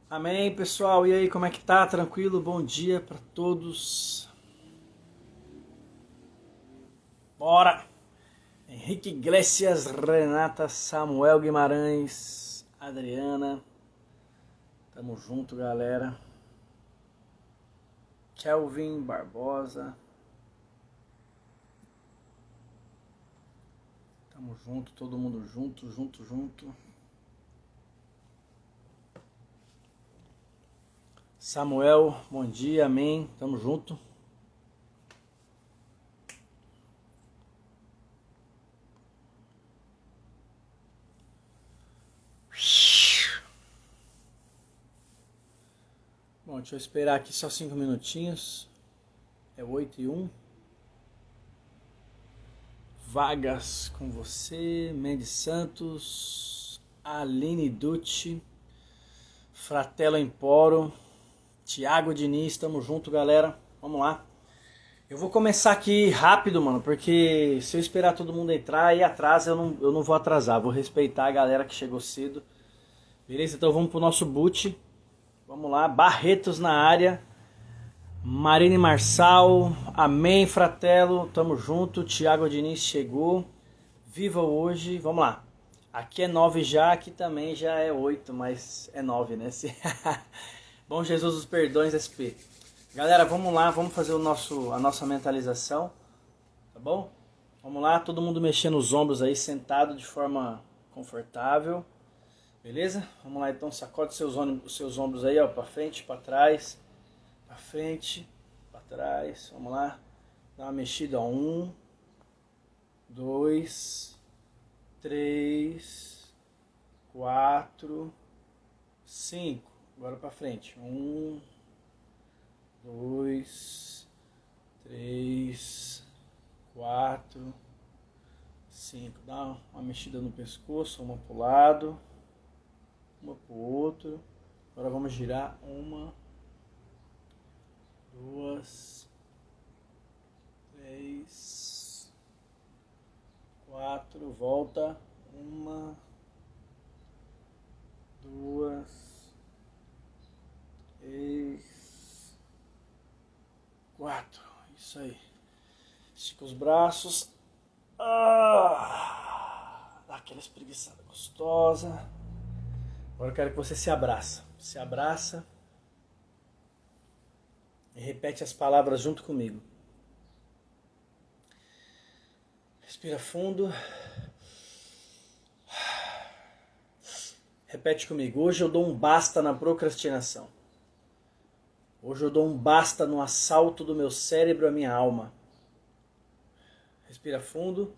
Amém, pessoal. E aí, como é que tá? Tranquilo? Bom dia para todos. Bora! Henrique Iglesias, Renata, Samuel Guimarães, Adriana. Tamo junto, galera. Kelvin Barbosa. Tamo junto, todo mundo junto. Samuel, bom dia, amém. Tamo junto. Bom, deixa eu esperar aqui só 5 minutinhos. É 8:01. Vagas com você, Mendes Santos, Aline Ducci, Fratello Emporo, Thiago Diniz, tamo junto, galera. Vamos lá. Eu vou começar aqui rápido, mano, porque se eu esperar todo mundo entrar e atrás, eu não vou atrasar. Vou respeitar a galera que chegou cedo. Beleza? Então vamos pro nosso boot. Vamos lá. Barretos na área. Marine Marçal. Amém, Fratello. Tamo junto. Thiago Diniz chegou. Viva hoje. Vamos lá. Aqui é 9 já, aqui também já é 8, mas é 9, né? Bom Jesus dos Perdões, SP. Galera, vamos lá, vamos fazer a nossa mentalização, tá bom? Vamos lá, todo mundo mexendo os ombros aí, sentado de forma confortável, beleza? Vamos lá então, sacode seus ombros aí, ó, pra frente, pra trás, pra frente, pra trás, vamos lá. Dá uma mexida, ó, 1, 2, 3, 4, 5. Agora pra frente. 1, 2, 3, 4, 5. Dá uma mexida no pescoço, uma pro lado, uma pro outro. Agora vamos girar 1, 2, 3, 4. Volta. 1, 2, 3, 4. Isso aí. Estica os braços. Dá aquela espreguiçada gostosa. Agora eu quero que você se abraça. Se abraça. E repete as palavras junto comigo. Respira fundo. Repete comigo. Hoje eu dou um basta na procrastinação. Hoje eu dou um basta no assalto do meu cérebro à minha alma. Respira fundo.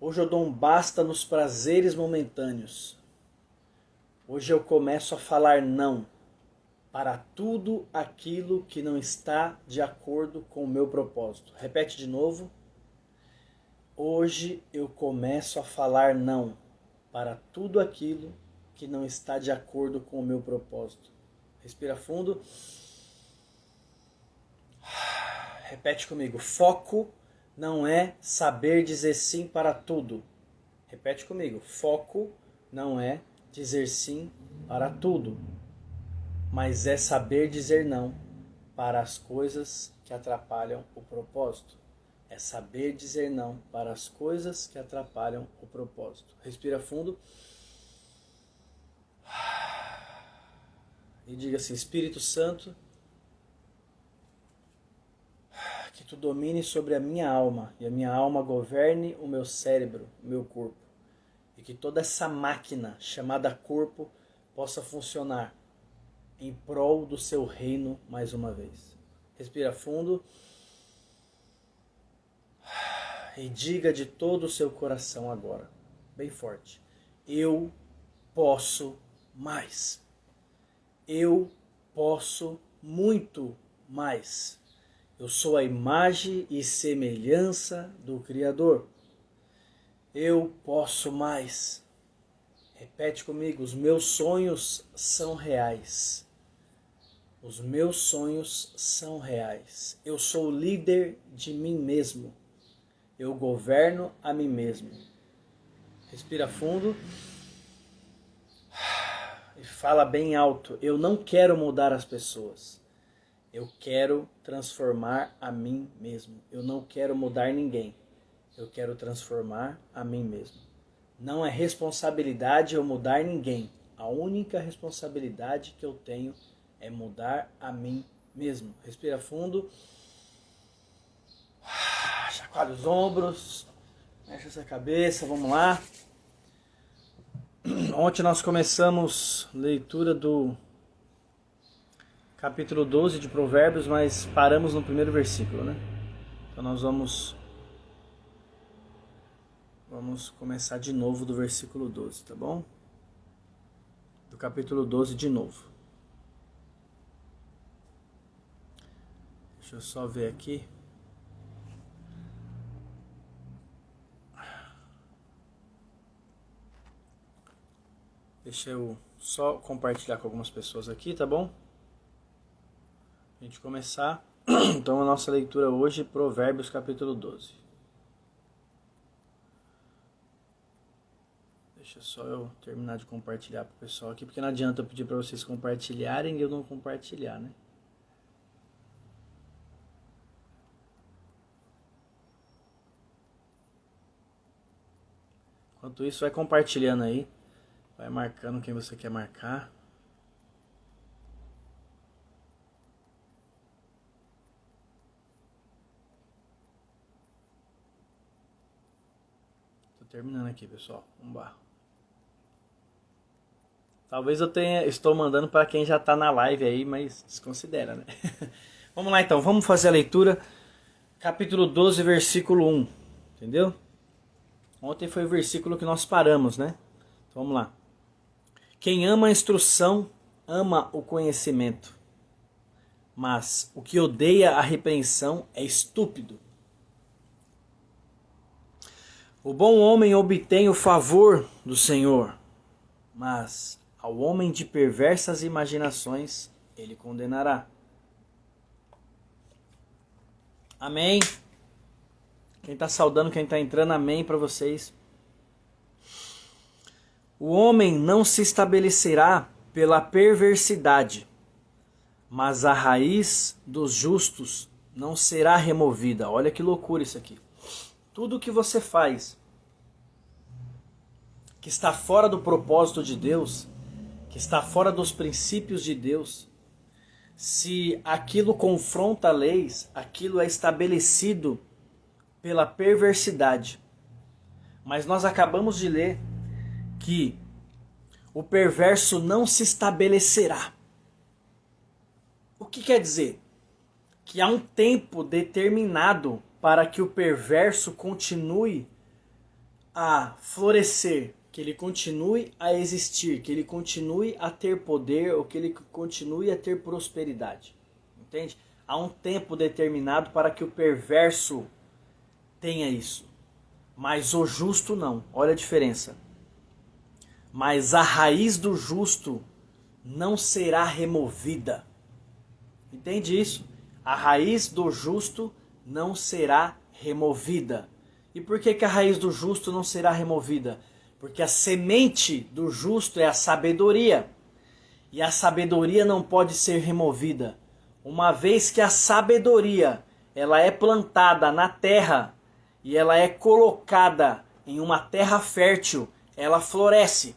Hoje eu dou um basta nos prazeres momentâneos. Hoje eu começo a falar não para tudo aquilo que não está de acordo com o meu propósito. Repete de novo. Hoje eu começo a falar não para tudo aquilo que não está de acordo com o meu propósito. Respira fundo. Repete comigo. Foco não é saber dizer sim para tudo. Repete comigo. Foco não é dizer sim para tudo, mas é saber dizer não para as coisas que atrapalham o propósito. É saber dizer não para as coisas que atrapalham o propósito. Respira fundo. E diga assim: Espírito Santo, que tu domine sobre a minha alma e a minha alma governe o meu cérebro, o meu corpo. E que toda essa máquina chamada corpo possa funcionar em prol do seu reino mais uma vez. Respira fundo. E diga de todo o seu coração agora, bem forte: eu posso mais. Eu posso muito mais. Eu sou a imagem e semelhança do Criador. Eu posso mais. Repete comigo: os meus sonhos são reais. Os meus sonhos são reais. Eu sou líder de mim mesmo. Eu governo a mim mesmo. Respira fundo. E fala bem alto: eu não quero mudar as pessoas. Eu quero transformar a mim mesmo. Eu não quero mudar ninguém. Eu quero transformar a mim mesmo. Não é responsabilidade eu mudar ninguém. A única responsabilidade que eu tenho é mudar a mim mesmo. Respira fundo. Chacoalha os ombros. Mexe essa cabeça. Vamos lá. Ontem nós começamos a leitura do capítulo 12 de Provérbios, mas paramos no primeiro versículo, né? Então nós vamos começar de novo do versículo 12, tá bom? Do capítulo 12 de novo. Deixa eu só ver aqui. Deixa eu só compartilhar com algumas pessoas aqui, tá bom? A gente começar. Então a nossa leitura hoje, Provérbios capítulo 12. Deixa só eu terminar de compartilhar pro pessoal aqui, porque não adianta eu pedir para vocês compartilharem e eu não compartilhar, né? Enquanto isso, vai compartilhando aí. Vai marcando quem você quer marcar. Tô terminando aqui, pessoal. Vamos lá. Talvez eu estou mandando para quem já está na live aí, mas desconsidera, né? Vamos lá então, vamos fazer a leitura. Capítulo 12, versículo 1. Entendeu? Ontem foi o versículo que nós paramos, né? Então vamos lá. Quem ama a instrução, ama o conhecimento. Mas o que odeia a repreensão é estúpido. O bom homem obtém o favor do Senhor, mas ao homem de perversas imaginações ele condenará. Amém. Quem está saudando, quem está entrando, amém para vocês. O homem não se estabelecerá pela perversidade, mas a raiz dos justos não será removida. Olha que loucura isso aqui. Tudo que você faz que está fora do propósito de Deus, que está fora dos princípios de Deus, se aquilo confronta leis, aquilo é estabelecido pela perversidade. Mas nós acabamos de ler que o perverso não se estabelecerá. O que quer dizer? Que há um tempo determinado para que o perverso continue a florescer, que ele continue a existir, que ele continue a ter poder ou que ele continue a ter prosperidade. Entende? Há um tempo determinado para que o perverso tenha isso. Mas o justo não. Olha a diferença. Mas a raiz do justo não será removida. Entende isso? A raiz do justo não será removida. E por que a raiz do justo não será removida? Porque a semente do justo é a sabedoria. E a sabedoria não pode ser removida. Uma vez que a sabedoria ela é plantada na terra e ela é colocada em uma terra fértil, ela floresce.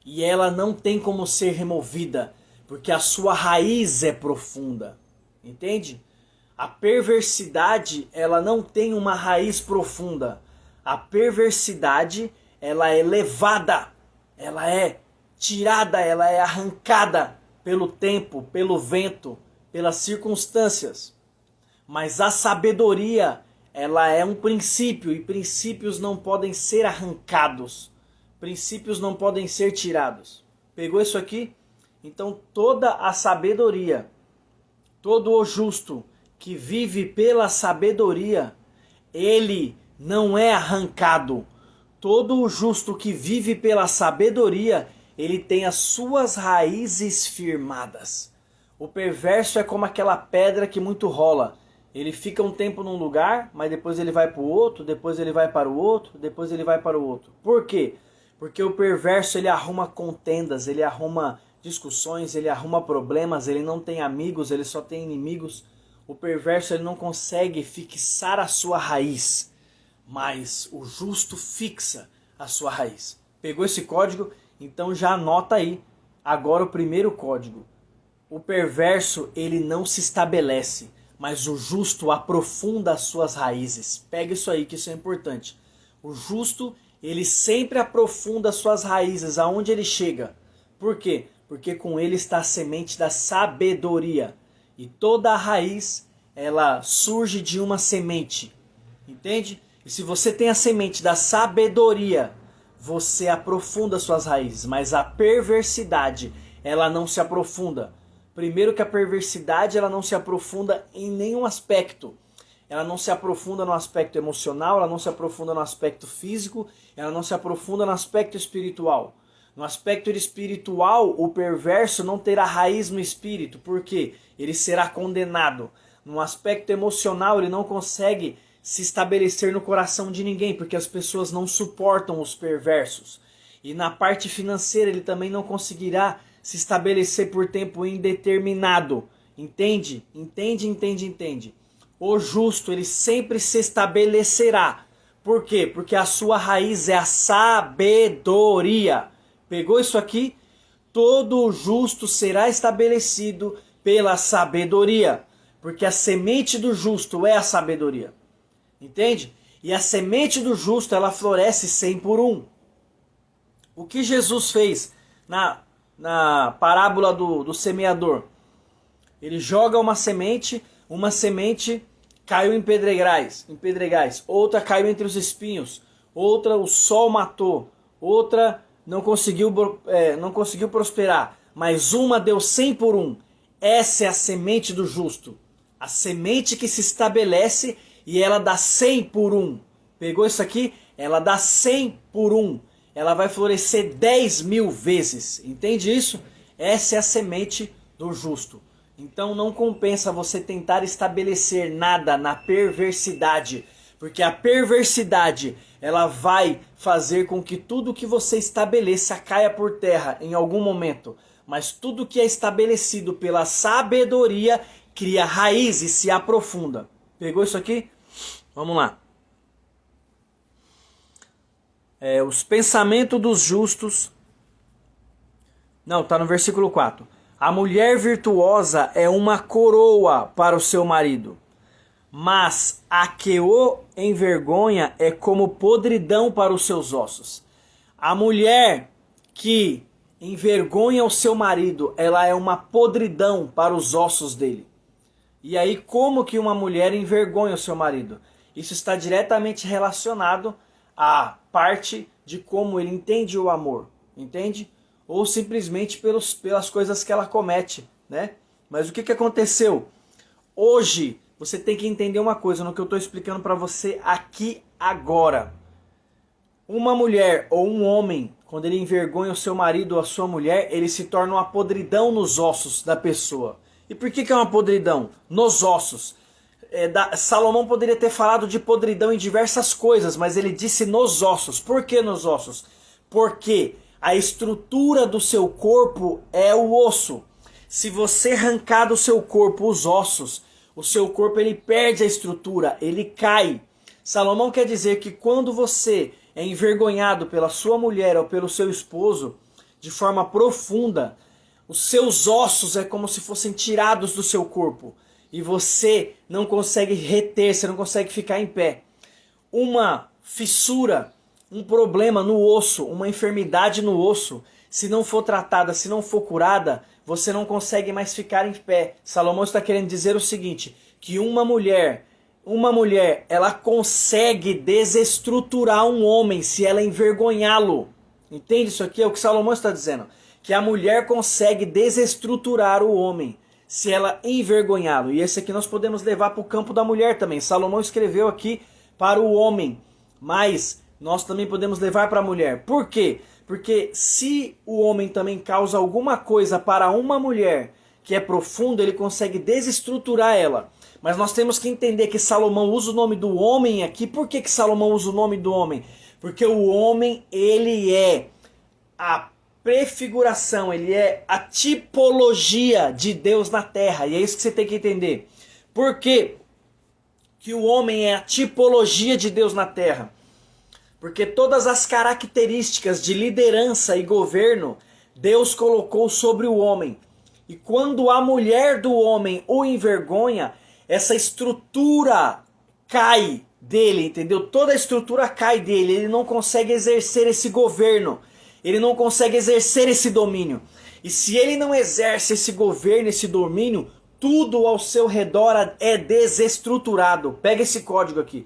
E ela não tem como ser removida, porque a sua raiz é profunda. Entende? A perversidade, ela não tem uma raiz profunda. A perversidade, ela é levada, ela é tirada, ela é arrancada pelo tempo, pelo vento, pelas circunstâncias. Mas a sabedoria, ela é um princípio e princípios não podem ser arrancados. Princípios não podem ser tirados. Pegou isso aqui? Então toda a sabedoria, todo o justo que vive pela sabedoria, ele não é arrancado. Todo o justo que vive pela sabedoria, ele tem as suas raízes firmadas. O perverso é como aquela pedra que muito rola. Ele fica um tempo num lugar, mas depois ele vai para o outro, depois ele vai para o outro, depois ele vai para o outro. Por quê? Porque o perverso ele arruma contendas, ele arruma discussões, ele arruma problemas, ele não tem amigos, ele só tem inimigos. O perverso ele não consegue fixar a sua raiz, mas o justo fixa a sua raiz. Pegou esse código? Então já anota aí. Agora o primeiro código. O perverso ele não se estabelece, mas o justo aprofunda as suas raízes. Pega isso aí que isso é importante. O justo ele sempre aprofunda as suas raízes aonde ele chega. Por quê? Porque com ele está a semente da sabedoria. E toda a raiz, ela surge de uma semente. Entende? E se você tem a semente da sabedoria, você aprofunda suas raízes. Mas a perversidade, ela não se aprofunda. Primeiro que a perversidade, ela não se aprofunda em nenhum aspecto. Ela não se aprofunda no aspecto emocional, ela não se aprofunda no aspecto físico, ela não se aprofunda no aspecto espiritual. No aspecto espiritual, o perverso não terá raiz no espírito, porque ele será condenado. No aspecto emocional, ele não consegue se estabelecer no coração de ninguém, porque as pessoas não suportam os perversos. E na parte financeira, ele também não conseguirá se estabelecer por tempo indeterminado. Entende? Entende. O justo, ele sempre se estabelecerá. Por quê? Porque a sua raiz é a sabedoria. Pegou isso aqui? Todo justo será estabelecido pela sabedoria. Porque a semente do justo é a sabedoria. Entende? E a semente do justo, ela floresce 100 por 1. O que Jesus fez na parábola do semeador? Ele joga uma semente caiu em pedregais, outra caiu entre os espinhos, outra o sol matou, outra não conseguiu prosperar, mas uma deu 100 por 1. Essa é a semente do justo, a semente que se estabelece e ela dá 100 por 1. Pegou isso aqui? Ela dá 100 por 1. Ela vai florescer 10.000 vezes. Entende isso? Essa é a semente do justo. Então não compensa você tentar estabelecer nada na perversidade, porque a perversidade ela vai fazer com que tudo que você estabeleça caia por terra em algum momento. Mas tudo que é estabelecido pela sabedoria cria raiz e se aprofunda. Pegou isso aqui? Vamos lá. Os pensamentos dos justos... Não, está no versículo 4. A mulher virtuosa é uma coroa para o seu marido, mas a que o envergonha é como podridão para os seus ossos. A mulher que envergonha o seu marido, ela é uma podridão para os ossos dele. E aí, como que uma mulher envergonha o seu marido? Isso está diretamente relacionado à parte de como ele entende o amor, entende? Ou simplesmente pelas coisas que ela comete, né? Mas o que aconteceu? Hoje, você tem que entender uma coisa no que eu estou explicando para você aqui agora. Uma mulher ou um homem, quando ele envergonha o seu marido ou a sua mulher, ele se torna uma podridão nos ossos da pessoa. E por que é uma podridão? Nos ossos. Salomão poderia ter falado de podridão em diversas coisas, mas ele disse nos ossos. Por que nos ossos? Porque a estrutura do seu corpo é o osso. Se você arrancar do seu corpo os ossos, o seu corpo ele perde a estrutura, ele cai. Salomão quer dizer que quando você é envergonhado pela sua mulher ou pelo seu esposo, de forma profunda, os seus ossos é como se fossem tirados do seu corpo. E você não consegue reter, você não consegue ficar em pé. Uma fissura, um problema no osso, uma enfermidade no osso, se não for tratada, se não for curada, você não consegue mais ficar em pé. Salomão está querendo dizer o seguinte, que uma mulher, ela consegue desestruturar um homem se ela envergonhá-lo. Entende isso aqui? É o que Salomão está dizendo. Que a mulher consegue desestruturar o homem se ela envergonhá-lo. E esse aqui nós podemos levar para o campo da mulher também. Salomão escreveu aqui para o homem, mas nós também podemos levar para a mulher. Por quê? Porque se o homem também causa alguma coisa para uma mulher que é profunda, ele consegue desestruturar ela. Mas nós temos que entender que Salomão usa o nome do homem aqui. Por que Salomão usa o nome do homem? Porque o homem, ele é a prefiguração, ele é a tipologia de Deus na terra. E é isso que você tem que entender. Por quê que o homem é a tipologia de Deus na terra? Porque todas as características de liderança e governo Deus colocou sobre o homem. E quando a mulher do homem o envergonha, essa estrutura cai dele, entendeu? Toda a estrutura cai dele, ele não consegue exercer esse governo, ele não consegue exercer esse domínio. E se ele não exerce esse governo, esse domínio, tudo ao seu redor é desestruturado. Pega esse código aqui.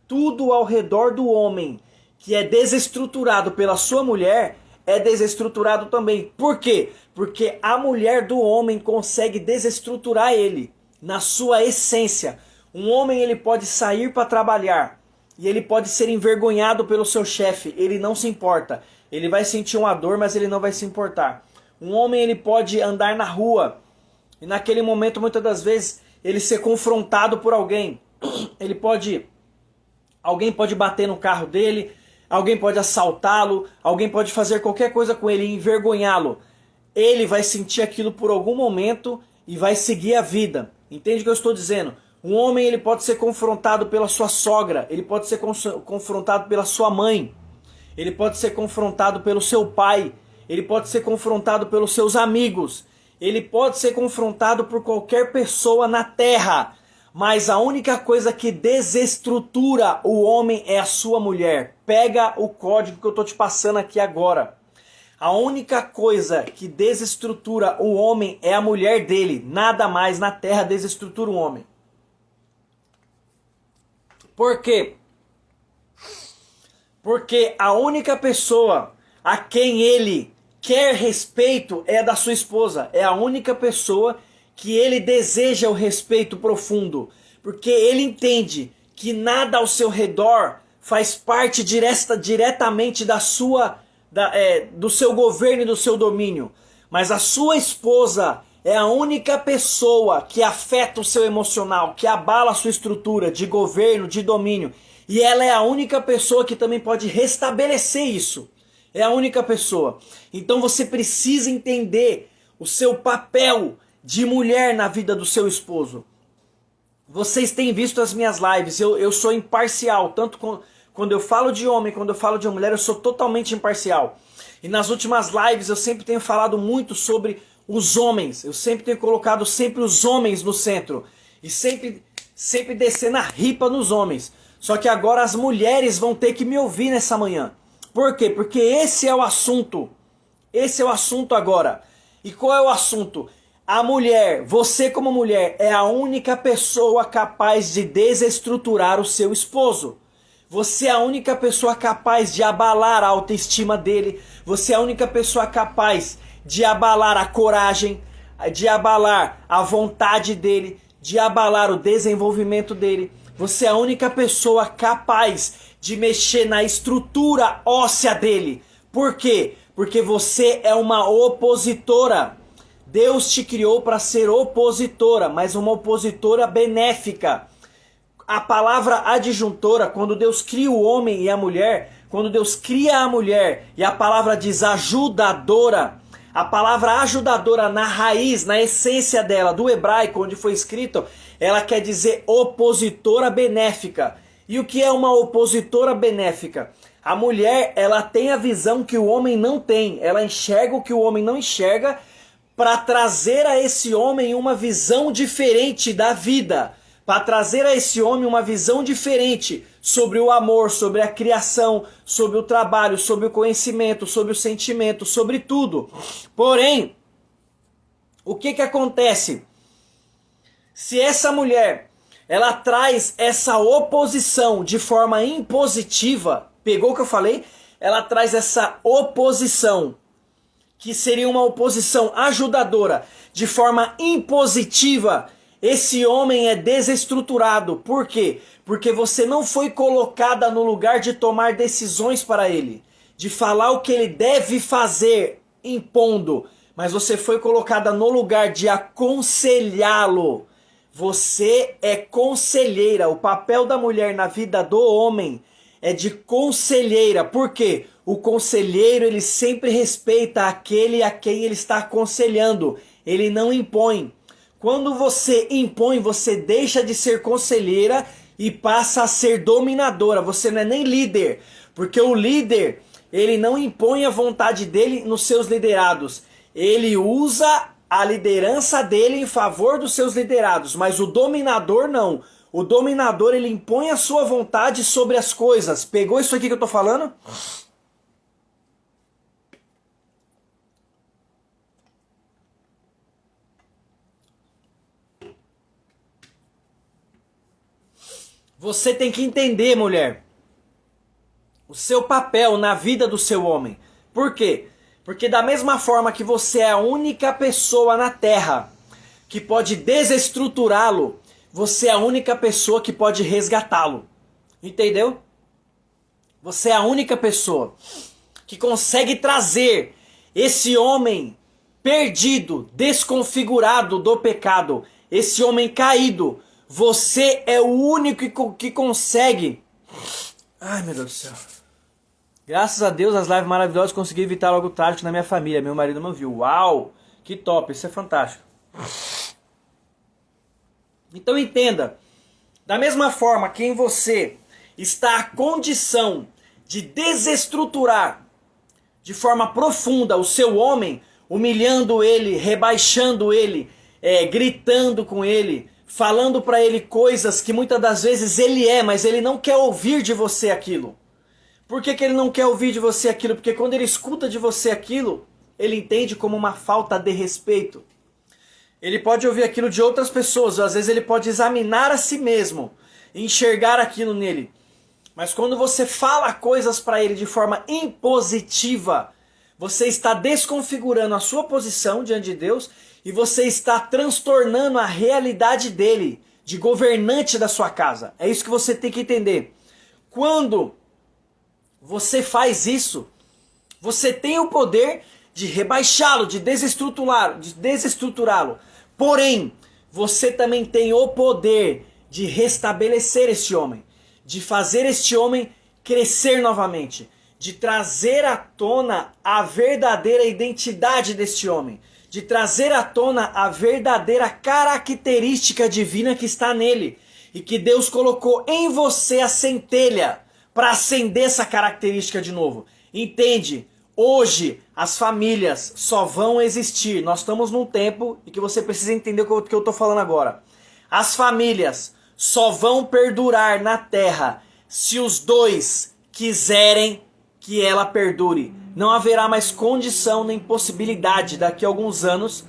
Tudo ao redor do homem que é desestruturado pela sua mulher é desestruturado também. Por quê? Porque a mulher do homem consegue desestruturar ele na sua essência. Um homem, ele pode sair para trabalhar e ele pode ser envergonhado pelo seu chefe, ele não se importa. Ele vai sentir uma dor, mas ele não vai se importar. Um homem, ele pode andar na rua e naquele momento, muitas das vezes, ele ser confrontado por alguém. Alguém pode bater no carro dele, alguém pode assaltá-lo, alguém pode fazer qualquer coisa com ele e envergonhá-lo. Ele vai sentir aquilo por algum momento e vai seguir a vida. Entende o que eu estou dizendo? Um homem, ele pode ser confrontado pela sua sogra, ele pode ser confrontado pela sua mãe, ele pode ser confrontado pelo seu pai, ele pode ser confrontado pelos seus amigos, ele pode ser confrontado por qualquer pessoa na terra, mas a única coisa que desestrutura o homem é a sua mulher. Pega o código que eu estou te passando aqui agora. A única coisa que desestrutura o homem é a mulher dele. Nada mais na terra desestrutura o homem. Por quê? Porque a única pessoa a quem ele quer respeito é a da sua esposa. É a única pessoa que ele deseja o respeito profundo. Porque ele entende que nada ao seu redor faz parte diretamente do seu governo e do seu domínio. Mas a sua esposa é a única pessoa que afeta o seu emocional, que abala a sua estrutura de governo, de domínio. E ela é a única pessoa que também pode restabelecer isso. É a única pessoa. Então você precisa entender o seu papel de mulher na vida do seu esposo. Vocês têm visto as minhas lives, eu sou imparcial, tanto quando eu falo de homem, quando eu falo de mulher, eu sou totalmente imparcial. E nas últimas lives eu sempre tenho falado muito sobre os homens, eu sempre tenho colocado sempre os homens no centro, e sempre descendo a ripa nos homens. Só que agora as mulheres vão ter que me ouvir nessa manhã. Por quê? Porque esse é o assunto agora. E qual é o assunto? A mulher, você como mulher, é a única pessoa capaz de desestruturar o seu esposo. Você é a única pessoa capaz de abalar a autoestima dele. Você é a única pessoa capaz de abalar a coragem, de abalar a vontade dele, de abalar o desenvolvimento dele. Você é a única pessoa capaz de mexer na estrutura óssea dele. Por quê? Porque você é uma opositora. Deus te criou para ser opositora, mas uma opositora benéfica. A palavra adjuntora, quando Deus cria o homem e a mulher, quando Deus cria a mulher e a palavra diz ajudadora, a palavra ajudadora na raiz, na essência dela, do hebraico, onde foi escrito, ela quer dizer opositora benéfica. E o que é uma opositora benéfica? A mulher, ela tem a visão que o homem não tem, ela enxerga o que o homem não enxerga, para trazer a esse homem uma visão diferente da vida, para trazer a esse homem uma visão diferente sobre o amor, sobre a criação, sobre o trabalho, sobre o conhecimento, sobre o sentimento, sobre tudo. Porém, o que acontece? Se essa mulher, ela traz essa oposição de forma impositiva, pegou o que eu falei? Ela traz essa oposição, que seria uma oposição ajudadora, de forma impositiva, esse homem é desestruturado. Por quê? Porque você não foi colocada no lugar de tomar decisões para ele, de falar o que ele deve fazer, impondo, mas você foi colocada no lugar de aconselhá-lo. Você é conselheira. O papel da mulher na vida do homem é de conselheira. Por quê? O conselheiro, ele sempre respeita aquele a quem ele está aconselhando. Ele não impõe. Quando você impõe, você deixa de ser conselheira e passa a ser dominadora. Você não é nem líder, porque o líder, ele não impõe a vontade dele nos seus liderados. Ele usa a liderança dele em favor dos seus liderados, mas o dominador não. O dominador, ele impõe a sua vontade sobre as coisas. Pegou isso aqui que eu tô falando? Você tem que entender, mulher, o seu papel na vida do seu homem. Por quê? Porque da mesma forma que você é a única pessoa na Terra que pode desestruturá-lo, você é a única pessoa que pode resgatá-lo. Entendeu? Você é a única pessoa que consegue trazer esse homem perdido, desconfigurado do pecado, esse homem caído. Você é o único que consegue. Ai, meu Deus do céu. Graças a Deus, as lives maravilhosas consegui evitar logo tarde na minha família. Meu marido não viu. Uau! Que top, isso é fantástico. Então entenda, da mesma forma que em você está a condição de desestruturar de forma profunda o seu homem, humilhando ele, rebaixando ele, gritando com ele, falando para ele coisas que muitas das vezes ele é, mas ele não quer ouvir de você aquilo. Por que ele não quer ouvir de você aquilo? Porque quando ele escuta de você aquilo, ele entende como uma falta de respeito. Ele pode ouvir aquilo de outras pessoas, ou às vezes ele pode examinar a si mesmo, enxergar aquilo nele. Mas quando você fala coisas para ele de forma impositiva, você está desconfigurando a sua posição diante de Deus e você está transtornando a realidade dele, de governante da sua casa. É isso que você tem que entender. Quando você faz isso, você tem o poder de rebaixá-lo, de desestruturá-lo. Porém, você também tem o poder de restabelecer este homem, de fazer este homem crescer novamente, de trazer à tona a verdadeira identidade deste homem, de trazer à tona a verdadeira característica divina que está nele e que Deus colocou em você a centelha para acender essa característica de novo. Entende? Hoje as famílias só vão existir. Nós estamos num tempo em que você precisa entender o que eu estou falando agora. As famílias só vão perdurar na terra se os dois quiserem que ela perdure. Não haverá mais condição nem possibilidade daqui a alguns anos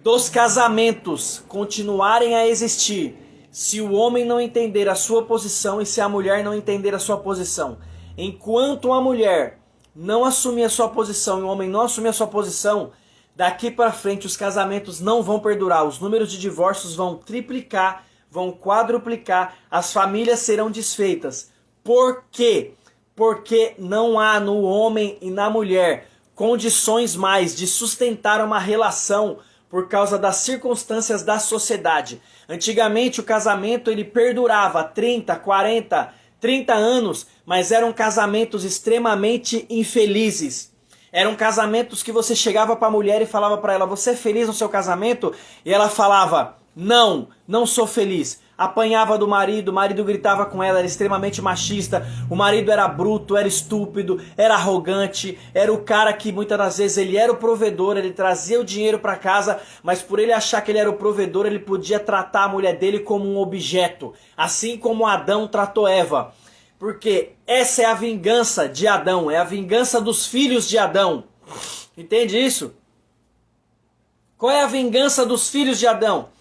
dos casamentos continuarem a existir se o homem não entender a sua posição e se a mulher não entender a sua posição. Enquanto a mulher não assumir a sua posição e o homem não assumir a sua posição, daqui para frente os casamentos não vão perdurar. Os números de divórcios vão triplicar, vão quadruplicar, as famílias serão desfeitas. Por quê? Porque não há no homem e na mulher condições mais de sustentar uma relação por causa das circunstâncias da sociedade. Antigamente o casamento ele perdurava 30, 40, 30 anos, mas eram casamentos extremamente infelizes. Eram casamentos que você chegava para a mulher e falava para ela, você é feliz no seu casamento? E ela falava, não sou feliz. Apanhava do marido, o marido gritava com ela, era extremamente machista, o marido era bruto, era estúpido, era arrogante, era o cara que muitas das vezes ele era o provedor, ele trazia o dinheiro para casa, mas por ele achar que ele era o provedor, ele podia tratar a mulher dele como um objeto, assim como Adão tratou Eva. Porque essa é a vingança de Adão, é a vingança dos filhos de Adão. Entende isso? Qual é a vingança dos filhos de Adão?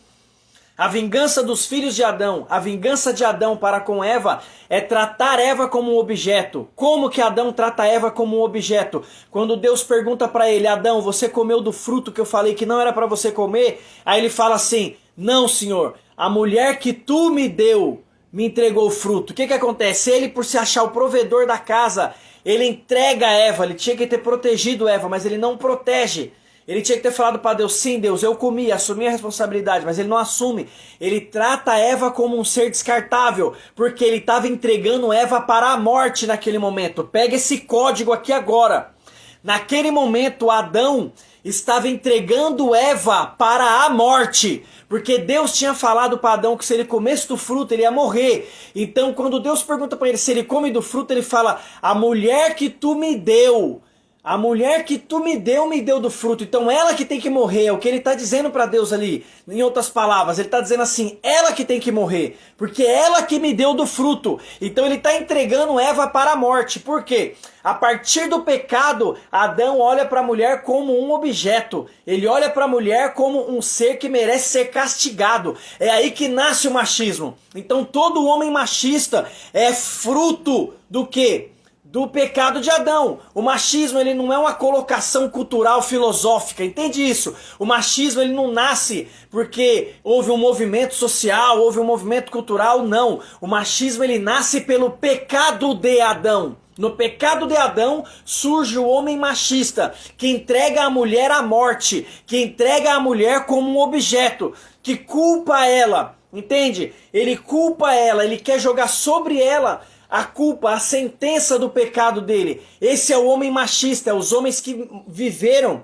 A vingança dos filhos de Adão, a vingança de Adão para com Eva é tratar Eva como um objeto. Como que Adão trata Eva como um objeto? Quando Deus pergunta para ele, Adão, você comeu do fruto que eu falei que não era para você comer? Aí ele fala assim, não, Senhor, a mulher que tu me deu me entregou o fruto. O que acontece? Ele, por se achar o provedor da casa, ele entrega a Eva, ele tinha que ter protegido Eva, mas ele não protege. Ele tinha que ter falado para Deus, sim, Deus, eu comi, assumi a responsabilidade, mas ele não assume. Ele trata Eva como um ser descartável, porque ele estava entregando Eva para a morte naquele momento. Pega esse código aqui agora. Naquele momento, Adão estava entregando Eva para a morte, porque Deus tinha falado para Adão que se ele comesse do fruto, ele ia morrer. Então, quando Deus pergunta para ele se ele come do fruto, ele fala, a mulher que tu me deu, a mulher que tu me deu do fruto. Então ela que tem que morrer, é o que ele está dizendo para Deus ali. Em outras palavras, ele está dizendo assim, ela que tem que morrer, porque ela que me deu do fruto. Então ele está entregando Eva para a morte. Por quê? A partir do pecado, Adão olha para a mulher como um objeto. Ele olha para a mulher como um ser que merece ser castigado. É aí que nasce o machismo. Então todo homem machista é fruto do quê? Do pecado de Adão. O machismo, ele não é uma colocação cultural filosófica, entende isso? O machismo, ele não nasce porque houve um movimento social, houve um movimento cultural, não. O machismo, ele nasce pelo pecado de Adão. No pecado de Adão surge o homem machista, que entrega a mulher à morte, que entrega a mulher como um objeto, que culpa ela, entende? Ele culpa ela, ele quer jogar sobre ela a culpa, a sentença do pecado dele. Esse é o homem machista, é os homens que viveram.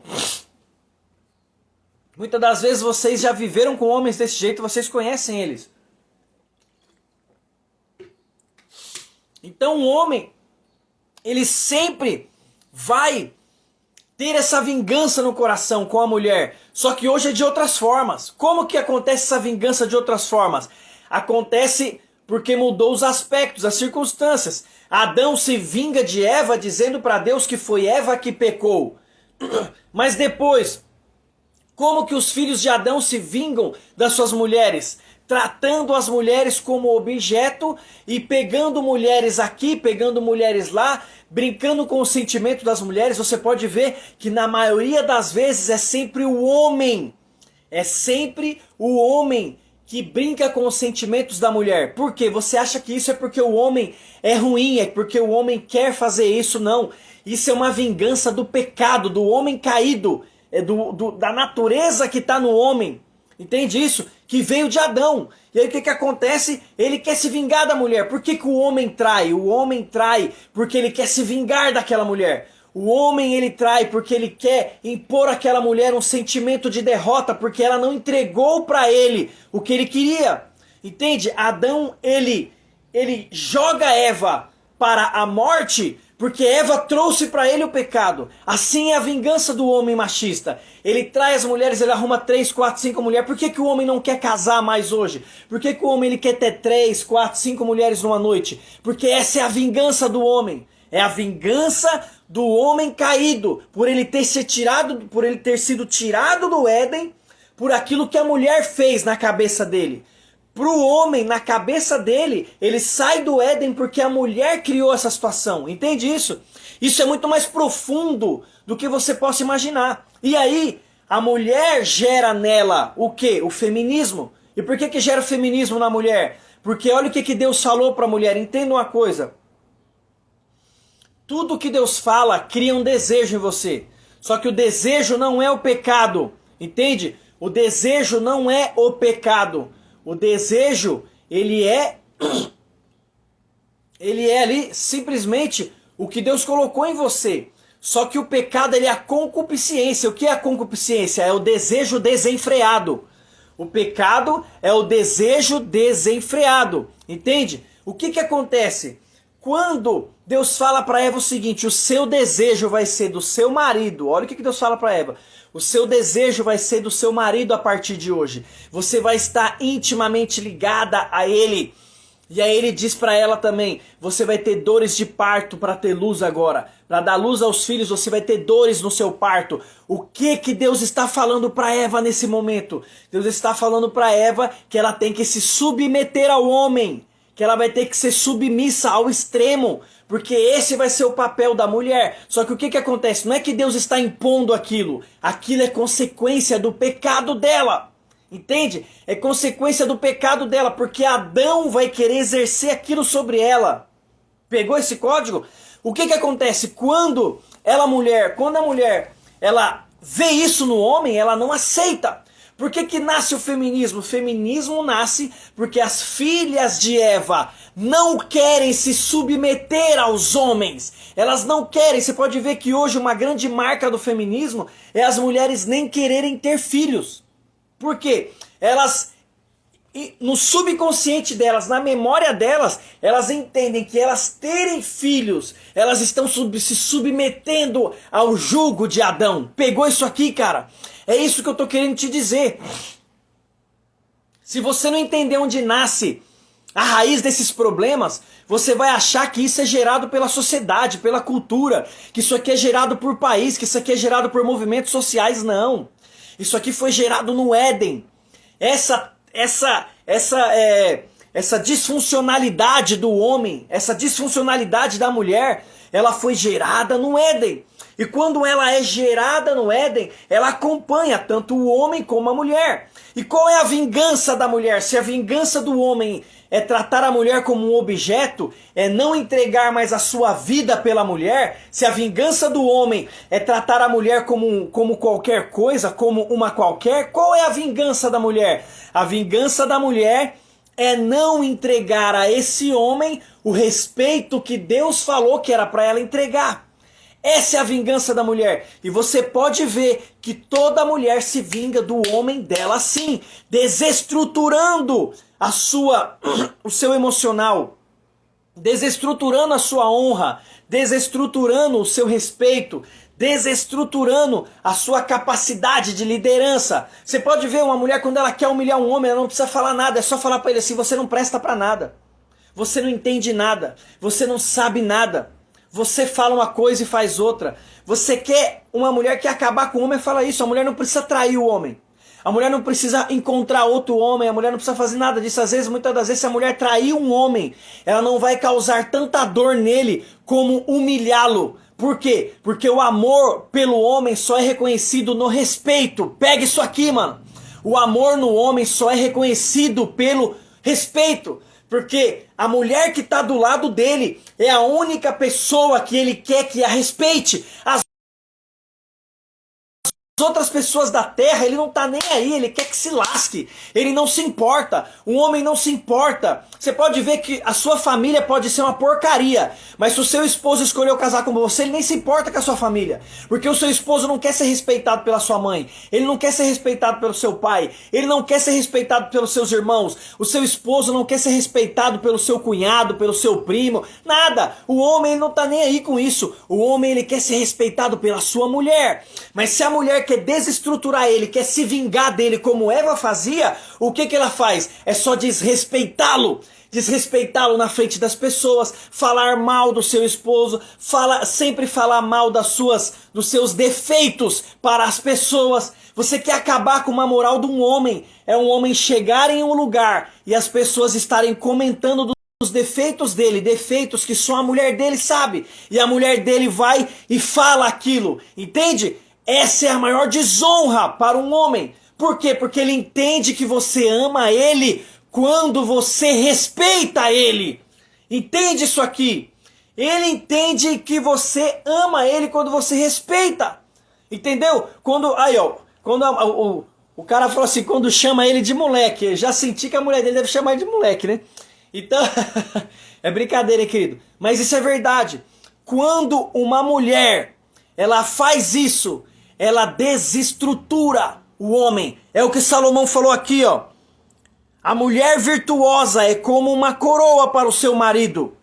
Muitas das vezes vocês já viveram com homens desse jeito, vocês conhecem eles. Então o homem, ele sempre vai ter essa vingança no coração com a mulher. Só que hoje é de outras formas. Como que acontece essa vingança de outras formas? Acontece porque mudou os aspectos, as circunstâncias. Adão se vinga de Eva, dizendo para Deus que foi Eva que pecou. Mas depois, como que os filhos de Adão se vingam das suas mulheres? Tratando as mulheres como objeto e pegando mulheres aqui, pegando mulheres lá, brincando com o sentimento das mulheres. Você pode ver que na maioria das vezes é sempre o homem. É sempre o homem que brinca com os sentimentos da mulher. Por quê? Você acha que isso é porque o homem é ruim, é porque o homem quer fazer isso? Não. Isso é uma vingança do pecado, do homem caído, da natureza que está no homem. Entende isso? Que veio de Adão. E aí o que acontece? Ele quer se vingar da mulher. Por que o homem trai? O homem trai porque ele quer se vingar daquela mulher. O homem, ele trai porque ele quer impor àquela mulher um sentimento de derrota, porque ela não entregou para ele o que ele queria. Entende? Adão, ele joga Eva para a morte porque Eva trouxe para ele o pecado. Assim é a vingança do homem machista. Ele trai as mulheres, ele arruma 3, 4, 5 mulheres. Por que o homem não quer casar mais hoje? Por que o homem ele quer ter 3, 4, 5 mulheres numa noite? Porque essa é a vingança do homem. É a vingança do homem caído, por ele ter sido tirado do Éden, por aquilo que a mulher fez na cabeça dele. Para o homem, na cabeça dele, ele sai do Éden porque a mulher criou essa situação. Entende isso? Isso é muito mais profundo do que você possa imaginar. E aí, a mulher gera nela o quê? O feminismo. E por que gera o feminismo na mulher? Porque olha o que Deus falou para a mulher. Entenda uma coisa. Tudo que Deus fala cria um desejo em você. Só que o desejo não é o pecado. Entende? O desejo não é o pecado. O desejo, ele é ali simplesmente o que Deus colocou em você. Só que o pecado, ele é a concupiscência. O que é a concupiscência? É o desejo desenfreado. O pecado é o desejo desenfreado. Entende? O que acontece? Quando Deus fala para Eva o seguinte, o seu desejo vai ser do seu marido. Olha o que Deus fala para Eva. O seu desejo vai ser do seu marido a partir de hoje. Você vai estar intimamente ligada a ele. E aí ele diz para ela também, você vai ter dores de parto para ter luz agora. Para dar luz aos filhos, você vai ter dores no seu parto. O que Deus está falando para Eva nesse momento? Deus está falando para Eva que ela tem que se submeter ao homem. Que ela vai ter que ser submissa ao extremo, porque esse vai ser o papel da mulher. Só que o que acontece? Não é que Deus está impondo aquilo é consequência do pecado dela, entende? É consequência do pecado dela, porque Adão vai querer exercer aquilo sobre ela. Pegou esse código? O que acontece? Quando a mulher ela vê isso no homem, ela não aceita. Por que que nasce o feminismo? O feminismo nasce porque as filhas de Eva não querem se submeter aos homens. Elas não querem. Você pode ver que hoje uma grande marca do feminismo é as mulheres nem quererem ter filhos. Por quê? Elas, no subconsciente delas, na memória delas, elas entendem que elas terem filhos, elas estão se submetendo ao jugo de Adão. Pegou isso aqui, cara? É isso que eu tô querendo te dizer. Se você não entender onde nasce a raiz desses problemas, você vai achar que isso é gerado pela sociedade, pela cultura, que isso aqui é gerado por país, que isso aqui é gerado por movimentos sociais. Não. Isso aqui foi gerado no Éden. Essa disfuncionalidade do homem, essa disfuncionalidade da mulher, ela foi gerada no Éden. E quando ela é gerada no Éden, ela acompanha tanto o homem como a mulher. E qual é a vingança da mulher? Se a vingança do homem é tratar a mulher como um objeto, é não entregar mais a sua vida pela mulher, se a vingança do homem é tratar a mulher como qualquer coisa, como uma qualquer, qual é a vingança da mulher? A vingança da mulher é não entregar a esse homem o respeito que Deus falou que era para ela entregar. Essa é a vingança da mulher. E você pode ver que toda mulher se vinga do homem dela assim, desestruturando o seu emocional, desestruturando a sua honra, desestruturando o seu respeito, desestruturando a sua capacidade de liderança. Você pode ver uma mulher quando ela quer humilhar um homem, ela não precisa falar nada, é só falar para ele assim: você não presta para nada, você não entende nada, você não sabe nada. Você fala uma coisa e faz outra. Você quer, uma mulher quer acabar com o homem, fala isso. A mulher não precisa trair o homem. A mulher não precisa encontrar outro homem. A mulher não precisa fazer nada disso. Às vezes, muitas das vezes, se a mulher trair um homem, ela não vai causar tanta dor nele como humilhá-lo. Por quê? Porque o amor pelo homem só é reconhecido no respeito. Pega isso aqui, mano. O amor no homem só é reconhecido pelo respeito. Porque a mulher que está do lado dele é a única pessoa que ele quer que a respeite. As outras pessoas da terra, ele não tá nem aí, ele quer que se lasque. Ele não se importa. O homem não se importa. Você pode ver que a sua família pode ser uma porcaria, mas se o seu esposo escolheu casar com você, ele nem se importa com a sua família. Porque o seu esposo não quer ser respeitado pela sua mãe, ele não quer ser respeitado pelo seu pai, ele não quer ser respeitado pelos seus irmãos, o seu esposo não quer ser respeitado pelo seu cunhado, pelo seu primo, nada. O homem ele não tá nem aí com isso. O homem ele quer ser respeitado pela sua mulher. Mas se a mulher quer desestruturar ele, quer se vingar dele como Eva fazia, o que ela faz? É só desrespeitá-lo. Desrespeitá-lo na frente das pessoas, falar mal do seu esposo, sempre falar mal dos seus defeitos para as pessoas. Você quer acabar com uma moral de um homem, é um homem chegar em um lugar e as pessoas estarem comentando dos defeitos dele, defeitos que só a mulher dele sabe, e a mulher dele vai e fala aquilo, entende? Essa é a maior desonra para um homem. Por quê? Porque ele entende que você ama ele quando você respeita ele. Entende isso aqui? Ele entende que você ama ele quando você respeita. Entendeu? Quando o cara falou assim, quando chama ele de moleque, eu já senti que a mulher dele deve chamar ele de moleque, né? Então, é brincadeira, hein, querido? Mas isso é verdade. Quando uma mulher, ela faz isso, ela desestrutura o homem. É o que Salomão falou aqui, ó. A mulher virtuosa é como uma coroa para o seu marido,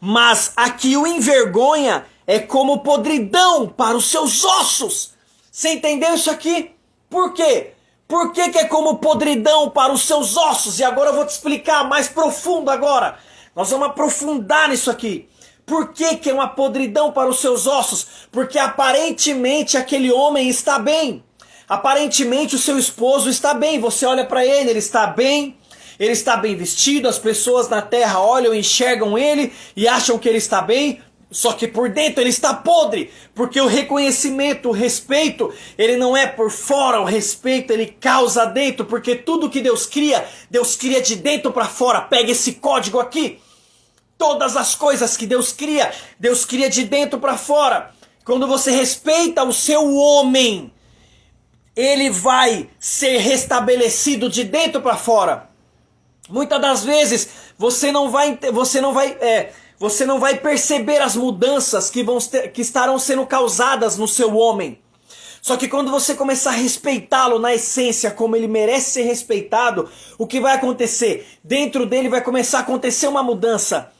mas a que o envergonha é como podridão para os seus ossos. Você entendeu isso aqui? Por quê? Por que é como podridão para os seus ossos? E agora eu vou te explicar mais profundo agora. Nós vamos aprofundar nisso aqui. Por que é uma podridão para os seus ossos? Porque aparentemente aquele homem está bem. Aparentemente o seu esposo está bem. Você olha para ele, ele está bem. Ele está bem vestido, as pessoas na terra olham e enxergam ele e acham que ele está bem, só que por dentro ele está podre, porque o reconhecimento, o respeito, ele não é por fora, o respeito ele causa dentro, porque tudo que Deus cria de dentro para fora. Pega esse código aqui, todas as coisas que Deus cria de dentro para fora. Quando você respeita o seu homem, ele vai ser restabelecido de dentro para fora. Muitas das vezes você não vai perceber as mudanças que estarão sendo causadas no seu homem. Só que quando você começar a respeitá-lo na essência, como ele merece ser respeitado, o que vai acontecer? Dentro dele vai começar a acontecer uma mudança.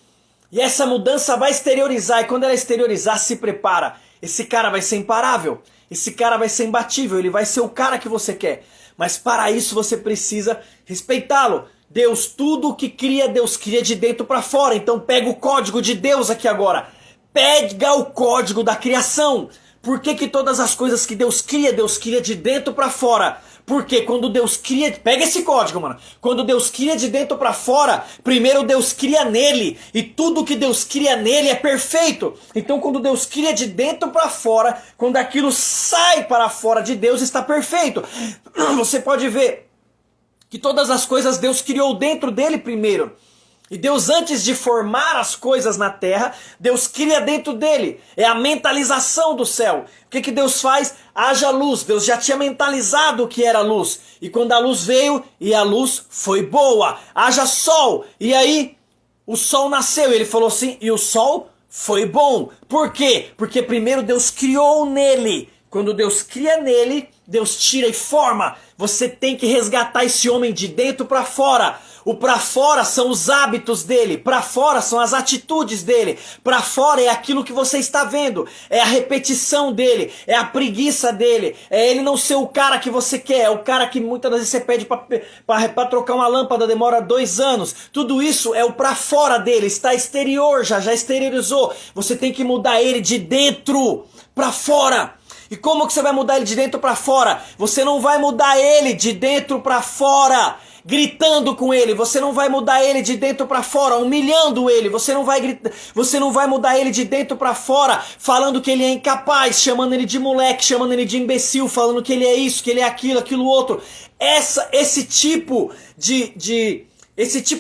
E essa mudança vai exteriorizar. E quando ela exteriorizar, se prepara. Esse cara vai ser imparável. Esse cara vai ser imbatível. Ele vai ser o cara que você quer. Mas para isso você precisa respeitá-lo. Deus, tudo que cria, Deus cria de dentro para fora. Então pega o código de Deus aqui agora. Pega o código da criação. Por que todas as coisas que Deus cria de dentro para fora? Porque quando Deus cria... Pega esse código, mano. Quando Deus cria de dentro para fora, primeiro Deus cria nele. E tudo que Deus cria nele é perfeito. Então quando Deus cria de dentro para fora, quando aquilo sai para fora de Deus, está perfeito. Você pode ver que todas as coisas Deus criou dentro dele primeiro. E Deus, antes de formar as coisas na terra, Deus cria dentro dele. É a mentalização do céu. O que Deus faz? Haja luz. Deus já tinha mentalizado o que era luz. E quando a luz veio, e a luz foi boa. Haja sol. E aí, o sol nasceu. Ele falou assim, e o sol foi bom. Por quê? Porque primeiro Deus criou nele. Quando Deus cria nele, Deus tira e forma. Você tem que resgatar esse homem de dentro para fora. O para fora são os hábitos dele, para fora são as atitudes dele, para fora é aquilo que você está vendo, é a repetição dele, é a preguiça dele, é ele não ser o cara que você quer, é o cara que muitas vezes você pede para trocar uma lâmpada, demora 2 anos. Tudo isso é o para fora dele, está exterior, já exteriorizou. Você tem que mudar ele de dentro para fora. E como que você vai mudar ele de dentro para fora? Você não vai mudar ele de dentro para fora gritando com ele, você não vai mudar ele de dentro para fora, humilhando ele, você não vai mudar ele de dentro para fora, falando que ele é incapaz, chamando ele de moleque, chamando ele de imbecil, falando que ele é isso, que ele é aquilo outro. Esse tipo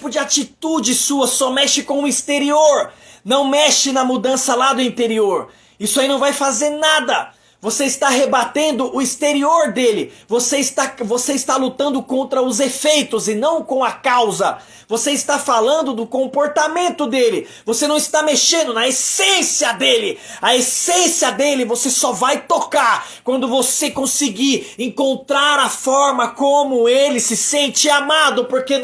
de atitude sua só mexe com o exterior, não mexe na mudança lá do interior. Isso aí não vai fazer nada. Você está rebatendo o exterior dele. Você está lutando contra os efeitos e não com a causa. Você está falando do comportamento dele. Você não está mexendo na essência dele. A essência dele você só vai tocar quando você conseguir encontrar a forma como ele se sente amado. Porque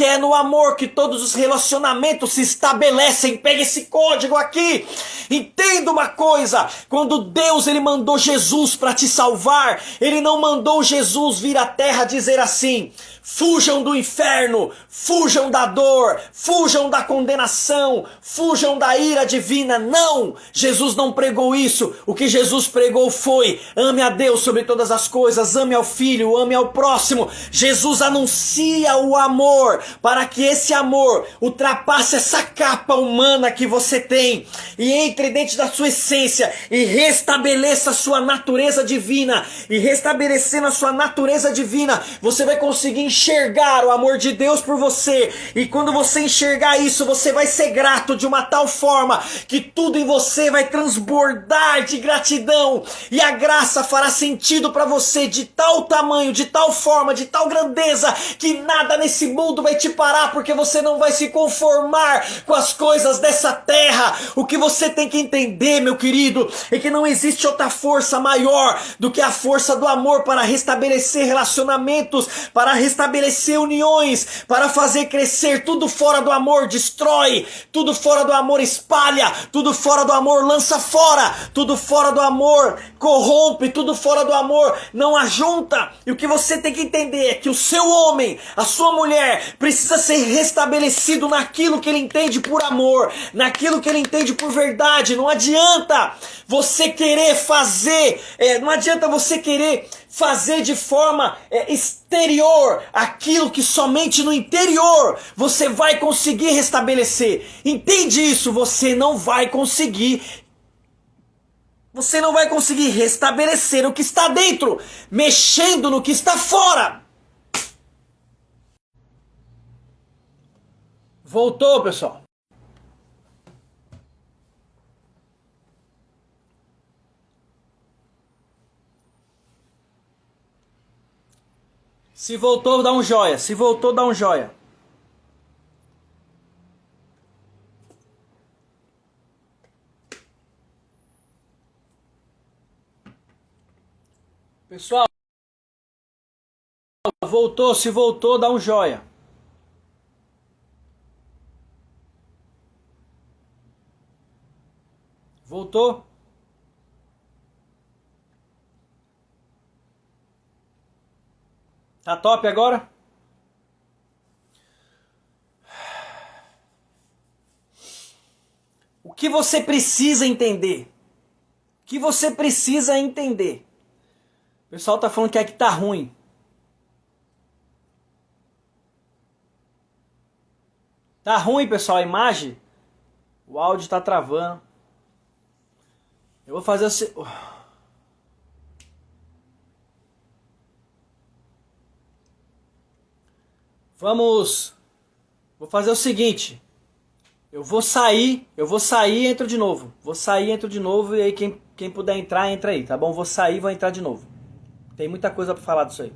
é no amor que todos os relacionamentos se estabelecem. Pega esse código aqui. Entenda uma coisa. Quando Deus ele mandou Jesus para te salvar, ele não mandou Jesus vir à terra dizer assim: fujam do inferno, fujam da dor, fujam da condenação, fujam da ira divina. Não! Jesus não pregou isso. O que Jesus pregou foi: ame a Deus sobre todas as coisas, ame ao Filho, ame ao próximo. Jesus anuncia o amor para que esse amor ultrapasse essa capa humana que você tem e entre dentro da sua essência e restabeleça a sua natureza divina. E restabelecendo a sua natureza divina, você vai conseguir enxergar o amor de Deus por você. E quando você enxergar isso, você vai ser grato de uma tal forma que tudo em você vai transbordar de gratidão. E a graça fará sentido para você de tal tamanho, de tal forma, de tal grandeza, que nada nesse mundo vai te parar, porque você não vai se conformar com as coisas dessa terra. O que você tem que entender, meu querido, é que não existe outra força maior do que a força do amor para restabelecer relacionamentos, para restabelecer uniões, para fazer crescer. Tudo fora do amor destrói, tudo fora do amor espalha, tudo fora do amor lança fora, tudo fora do amor corrompe, tudo fora do amor não ajunta. E o que você tem que entender é que o seu homem, a sua mulher, precisa ser restabelecido naquilo que ele entende por amor, naquilo que ele entende por verdade. Não adianta você querer fazer, não adianta você querer fazer de forma exterior aquilo que somente no interior você vai conseguir restabelecer. Entende isso? Você não vai conseguir restabelecer o que está dentro, mexendo no que está fora. Voltou, pessoal. Se voltou, dá um joia. Se voltou, dá um joia. Pessoal, voltou. Se voltou, dá um joia. Voltou? Tá top agora? O que você precisa entender? O que você precisa entender? O pessoal tá falando que aqui tá ruim. Tá ruim, pessoal, a imagem? O áudio tá travando. Eu vou fazer o... Vou fazer o seguinte. Eu vou sair e entro de novo. Vou sair e entro de novo e aí quem puder entrar, entra aí, tá bom? Vou sair e vou entrar de novo. Tem muita coisa pra falar disso aí.